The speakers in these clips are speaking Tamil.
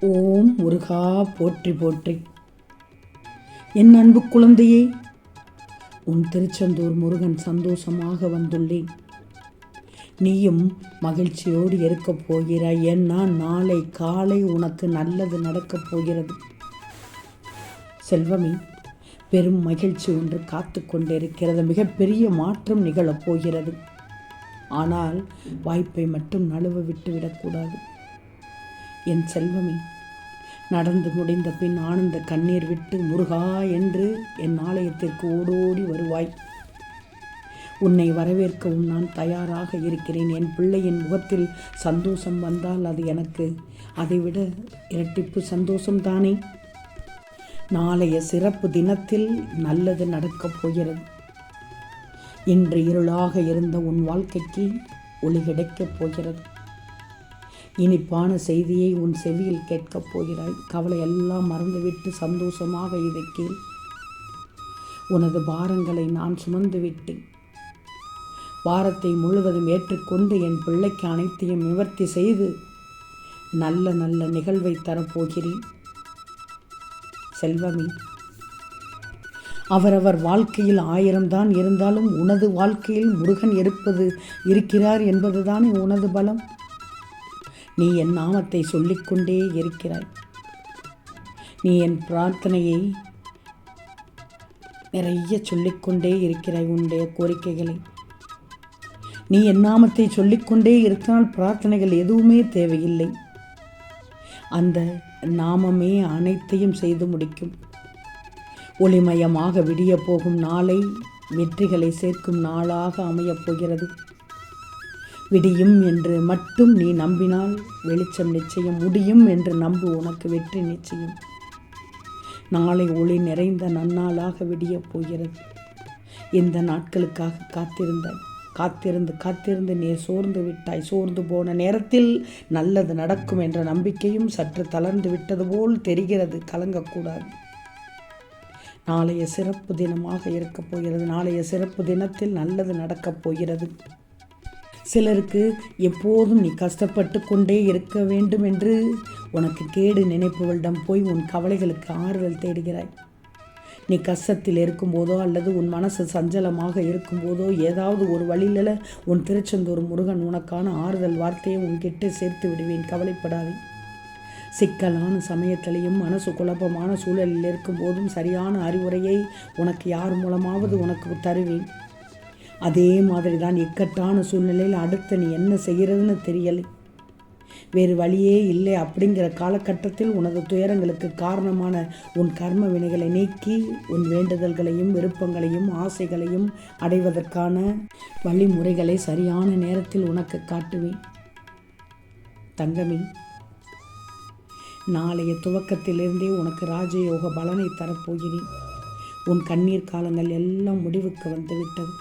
ஓம் முருகா போற்றி போற்றி. என் அன்பு குழந்தையே, உன் திருச்செந்தூர் முருகன் சந்தோஷமாக வந்துள்ளேன். நீயும் மகிழ்ச்சியோடு இருக்கப் போகிறாய். ஏன்னா நாளை காலை உனக்கு நல்லது நடக்கப் போகிறது. செல்வமே, பெரும் மகிழ்ச்சி ஒன்று காத்து கொண்டிருக்கிறது. மிகப்பெரிய மாற்றம் நிகழப் போகிறது. ஆனால் வாய்ப்பை மட்டும் நழுவ விட்டு விடக்கூடாது. என் செல்வமே, நடந்து முடிந்த பின் ஆனந்த கண்ணீர் விட்டு முருகா என்று என் ஆலயத்திற்கு ஓடோடி வருவாய். உன்னை வரவேற்கவும் நான் தயாராக இருக்கிறேன். என் பிள்ளையின் முகத்தில் சந்தோஷம் வந்தால் அது எனக்கு அதைவிட இரட்டிப்பு சந்தோஷம்தானே. நாளைய சிறப்பு தினத்தில் நல்லது நடக்கப் போகிறது. இன்று இருளாக இருந்த உன் வாழ்க்கைக்கு ஒளி கிடைக்கப் போகிறது. இனிப்பான செய்தியை உன் செவியில் கேட்கப் போகிறாய். கவலை எல்லாம் மறந்துவிட்டு சந்தோஷமாக இதை கேள். உனது பாரங்களை நான் சுமந்து விட்டேன். பாரத்தை முழுவதும் ஏற்றுக்கொண்டு என் பிள்ளைக்கு அனைத்தையும் நிவர்த்தி செய்து நல்ல நல்ல நிகழ்வை தரப்போகிறேன். செல்வமே, அவரவர் வாழ்க்கையில் 1000 தான் இருந்தாலும் உனது வாழ்க்கையில் முருகன் இருக்கிறார் என்பதுதானே உனது பலம். நீ என் நாமத்தை சொல்லிக்கொண்டே இருக்கிறாய். நீ என் பிரார்த்தனையை நிறைய சொல்லிக்கொண்டே இருக்கிறாய். உன்னுடைய கோரிக்கைகளை நீ என் நாமத்தை சொல்லிக்கொண்டே இருந்தால் பிரார்த்தனைகள் எதுவுமே தேவையில்லை. அந்த நாமமே அனைத்தையும் செய்து முடிக்கும். ஒளிமயமாக விடிய போகும் நாளை வெற்றிகளை சேர்க்கும் நாளாக அமையப் போகிறது. விடியும் என்று மட்டும் நீ நம்பினால் வெளிச்சம் நிச்சயம். முடியும் என்று நம்பு, உனக்கு வெற்றி நிச்சயம். நாளை ஒளி நிறைந்த நன்னாளாக விடியப் போகிறது. இந்த நாட்களுக்காக காத்திருந்து நீ சோர்ந்து விட்டாய். சோர்ந்து போன நேரத்தில் நல்லது நடக்கும் என்ற நம்பிக்கையும் சற்று தளர்ந்து விட்டது போல் தெரிகிறது. கலங்கக்கூடாது. நாளைய சிறப்பு தினமாக இருக்கப் போகிறது. நாளைய சிறப்பு தினத்தில் நல்லது நடக்கப் போகிறது. சிலருக்கு எப்போதும் நீ கஷ்டப்பட்டு கொண்டே இருக்க வேண்டும் என்று உனக்கு கேடு நினைப்புகளிடம் போய் உன் கவலைகளுக்கு ஆறுதல் தேடுகிறாய். நீ கஷ்டத்தில் இருக்கும்போதோ அல்லது உன் மனசு சஞ்சலமாக இருக்கும்போதோ ஏதாவது ஒரு வழியில் உன் திருச்செந்தூர் முருகன் உனக்கான ஆறுதல் வார்த்தையை உன்கிட்ட சேர்த்து விடுவேன். கவலைப்படாதே. சிக்கலான சமயத்திலையும் மனசு குழப்பமான சூழலில் இருக்கும்போதும் சரியான அறிவுரையை உனக்கு யார் மூலமாவது உனக்கு தருவேன். அதே மாதிரி தான் இக்கட்டான சூழ்நிலையில் அடுத்து நீ என்ன செய்கிறதுன்னு தெரியலை, வேறு வழியே இல்லை அப்படிங்கிற காலகட்டத்தில் உனது துயரங்களுக்கு காரணமான உன் கர்ம வினைகளை நீக்கி உன் வேண்டுதல்களையும் விருப்பங்களையும் ஆசைகளையும் அடைவதற்கான வழிமுறைகளை சரியான நேரத்தில் உனக்கு காட்டுவேன். தங்கமே, நாளைய துவக்கத்திலிருந்தே உனக்கு ராஜயோக பலனை தரப்போகிறேன். உன் கண்ணீர் காலங்கள் எல்லாம் முடிவுக்கு வந்துவிட்டது.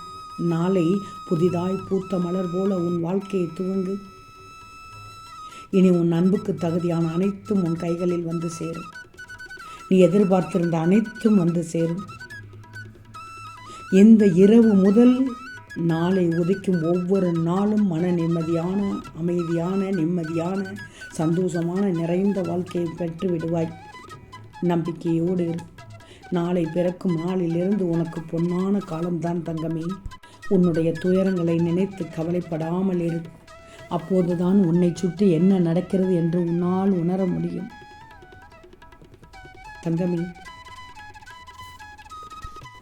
நாளை புதிதாய் பூத்த மலர் போல உன் வாழ்க்கையை துவங்கு. இனி உன் அன்புக்கு தகுதியான அனைத்தும் உன் கைகளில் வந்து சேரும். நீ எதிர்பார்த்திருந்த அனைத்தும் வந்து சேரும். இந்த இரவு முதல் நாளை உதிக்கும் ஒவ்வொரு நாளும் மன நிம்மதியான, அமைதியான, நிம்மதியான, சந்தோஷமான நிறைந்த வாழ்க்கையை பெற்று விடுவாய். நம்பிக்கையோடு இரு. நாளை பிறக்கும் நாளிலிருந்து உனக்கு பொன்னான காலம்தான் தங்கமே. உன்னுடைய துயரங்களை நினைத்து கவலைப்படாமல் இரு. அப்போதுதான் உன்னை சுற்றி என்ன நடக்கிறது என்று உன்னால் உணர முடியும். தங்கமே,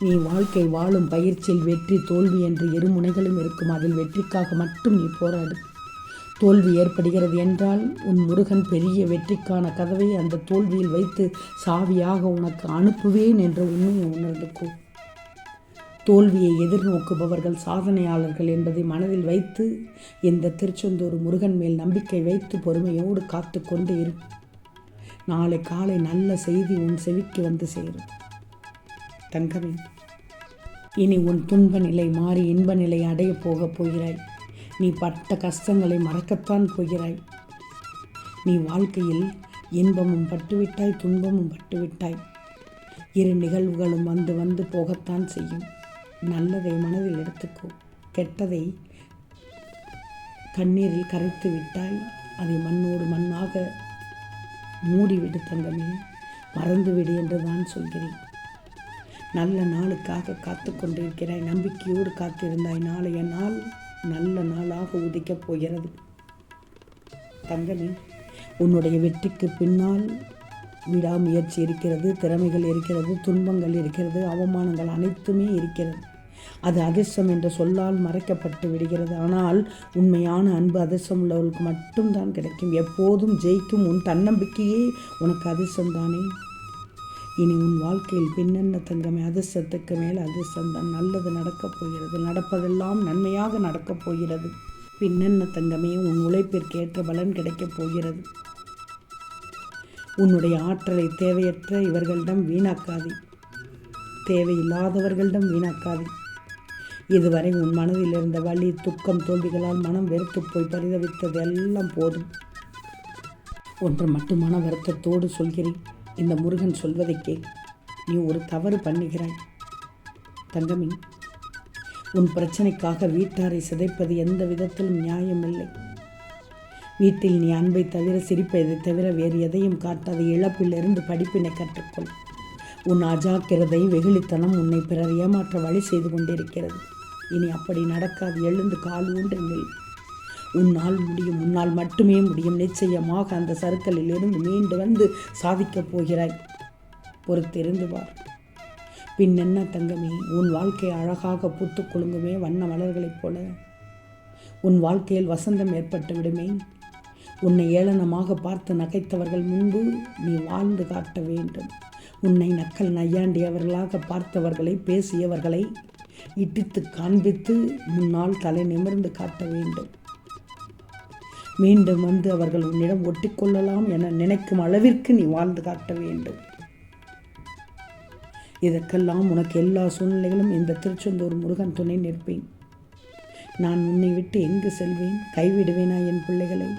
நீ வாழ்க்கை வாழும் பயிற்சியில் வெற்றி தோல்வி என்று இருமுனைகளும் இருக்கும். அதில் வெற்றிக்காக மட்டும் நீ போராடு. தோல்வி ஏற்படுகிறது என்றால் உன் முருகன் பெரிய வெற்றிக்கான கதவை அந்த தோல்வியில் வைத்து சாவியாக உனக்கு அனுப்புவேன் என்ற உண்மையை உணர்ந்துக்கோ. தோல்வியை எதிர்நோக்குபவர்கள் சாதனையாளர்கள் என்பதை மனதில் வைத்து இந்த திருச்செந்தூர் முருகன் மேல் நம்பிக்கை வைத்து பொறுமையோடு காத்து கொண்டு இரு. நாளை காலை நல்ல செய்தி உன் செவிக்கு வந்து சேரும். தங்கமே, இனி உன் துன்ப நிலை மாறி இன்ப நிலை அடையப் போகப் போகிறாய். நீ பட்ட கஷ்டங்களை மறக்கத்தான் போகிறாய். நீ வாழ்க்கையில் இன்பமும் பட்டுவிட்டாய், துன்பமும் பட்டுவிட்டாய். இரு நிகழ்வுகளும் வந்து வந்து போகத்தான் செய்யும். நல்லதை மனதில் எடுத்துக்கோ. கெட்டதை கண்ணீரில் கரைத்து விட்டாய். அதை மண்ணோடு மண்ணாக மூடிவிடு தங்கமே, மறந்துவிடு என்று தான் சொல்கிறேன். நல்ல நாளுக்காக காத்து கொண்டிருக்கிறாய், நம்பிக்கையோடு காத்திருந்தாய். நாளைய நாள் நல்ல நாளாக உதிக்கப் போகிறது தங்கமே. உன்னுடைய வெற்றிக்கு பின்னால் விடாமுயற்சி இருக்கிறது, திறமைகள் இருக்கிறது, துன்பங்கள் இருக்கிறது, அவமானங்கள் அனைத்துமே இருக்கிறது. அது அதிர்ஷ்டம் என்ற சொல்லால் மறைக்கப்பட்டு விடுகிறது. ஆனால் உண்மையான அன்பு அதிர்ஷ்டம் உள்ளவர்களுக்கு மட்டும்தான் கிடைக்கும். எப்போதும் ஜெயிக்கும் உன் தன்னம்பிக்கையே உனக்கு அதிர்ஷ்டம்தானே. இனி உன் வாழ்க்கையில் பின்னென்ன தங்கமே, அதிர்ஷ்டத்துக்கு மேல் அதிர்ஷ்டம்தான். நல்லது நடக்கப் போகிறது, நடப்பதெல்லாம் நன்மையாக நடக்கப் போகிறது. பின்னென்ன தங்கமே, உன் உழைப்பிற்கு ஏற்ற பலன் கிடைக்கப் போகிறது. உன்னுடைய ஆற்றலை தேவையற்ற இவர்களிடம் வீணாக்காதே, தேவையில்லாதவர்களிடம் வீணாக்காதே. இதுவரை உன் மனதில் இருந்த வலி, துக்கம், தோல்விகளால் மனம் வெறுத்து போய் பரிதவித்தது எல்லாம் போதும். ஒன்று மட்டும் மன வருத்தத்தோடு சொல்கிறேன், இந்த முருகன் சொல்வதை கேள். நீ ஒரு தவறு பண்ணுகிறாய் தங்கமி. உன் பிரச்சனைக்காக வீட்டாரை சிதைப்பது எந்த விதத்திலும் நியாயமில்லை. வீட்டில் நீ அன்பை தவிர, சிரிப்பதை தவிர வேறு எதையும் காட்டாத. இழப்பிலிருந்து படிப்பினை கற்றுக்கொள். உன் அஜாக்கிரதை, வெகுளித்தனம் உன்னை பிறர் ஏமாற்ற வழி செய்து கொண்டிருக்கிறது. இனி அப்படி நடக்காது. எழுந்து கால் ஊன்றி நில். உன்னால் முடியும், உன்னால் மட்டுமே முடியும். நிச்சயமாக அந்த சறுக்கலில் இருந்து மீண்டு வந்து சாதிக்கப் போகிறாய். பொறுத்திருந்து பார். பின்னென்ன தங்கமே, உன் வாழ்க்கை அழகாக பூத்துக் கொள்ளுங்குமே, வண்ண மலர்களைப் போல. உன் வாழ்க்கையில் வசந்தம் ஏற்பட்டு விடுமே. உன்னை ஏளனமாக பார்த்து நகைத்தவர்கள் முன்பு நீ வாழ்ந்து காட்ட வேண்டும். உன்னை நக்கல் நையாண்டியவர்களாக பார்த்தவர்களை, பேசியவர்களை இட்டித்து காண்பித்து முன்னால் தலை நிமிர்ந்து காட்ட வேண்டும். மீண்டும் வந்து அவர்கள் உன்னிடம் ஒட்டிக்கொள்ளலாம் என நினைக்கும் அளவிற்கு நீ வாழ்ந்து காட்ட வேண்டும். இதற்கெல்லாம் உனக்கு எல்லா சூழ்நிலைகளும் இந்த திருச்செந்தூர் முருகன் துணை நிற்பேன். நான் உன்னை விட்டு எங்கு செல்வேன்? கைவிடுவேனா என் பிள்ளைகளை?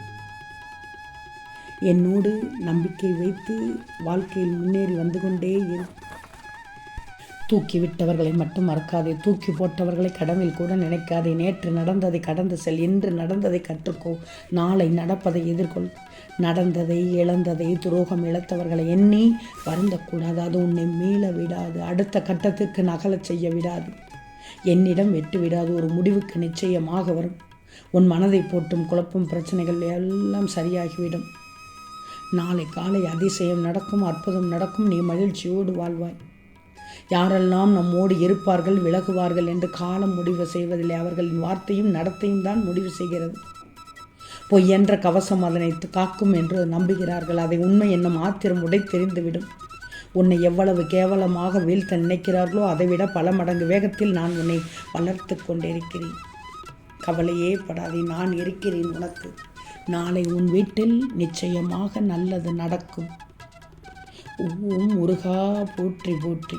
என்னோடு நம்பிக்கை வைத்து வாழ்க்கையில் முன்னேறி வந்து கொண்டே இரு. தூக்கிவிட்டவர்களை மட்டும் மறக்காதே, தூக்கி போட்டவர்களை கடமையில் கூட நினைக்காதே. நேற்று நடந்ததை கடந்து செல், இன்று நடந்ததை கற்றுக்கோ, நாளை நடப்பதை எதிர்கொள். நடந்ததை, இழந்ததை, துரோகம் இழந்தவர்களை எண்ணி வருந்தக்கூடாது. அது உன்னை மீள விடாது, அடுத்த கட்டத்திற்கு நகலச் செய்ய விடாது, என்னிடம் விட்டு விடாது. ஒரு முடிவுக்கு நிச்சயமாக வரும். உன் மனதை போட்டும் குழப்பும் பிரச்சனைகள் எல்லாம் சரியாகிவிடும். நாளை காலை அதிசயம் நடக்கும், அற்புதம் நடக்கும். நீ மகிழ்ச்சியோடு வாழ்வாய். யாரெல்லாம் நம்மோடு இருப்பார்கள், விலகுவார்கள் என்று காலம் முடிவு செய்வதில்லை. அவர்களின் வார்த்தையும் நடத்தையும் தான் முடிவு செய்கிறது. பொய்யென்ற கவசம் அதனை காக்கும் என்று நம்புகிறார்கள். அதை உண்மை என்னும் ஆத்திரம் உடைத்தெறிந்துவிடும். உன்னை எவ்வளவு கேவலமாக வீழ்த்த நினைக்கிறார்களோ அதைவிட பல மடங்கு வேகத்தில் நான் உன்னை வளர்த்து கொண்டிருக்கிறேன். கவலையே படாதே, நான் இருக்கிறேன் உனக்கு. நாளை உன் வீட்டில் நிச்சயமாக நல்லது நடக்கும். ஓம் முருகா போற்றி போற்றி.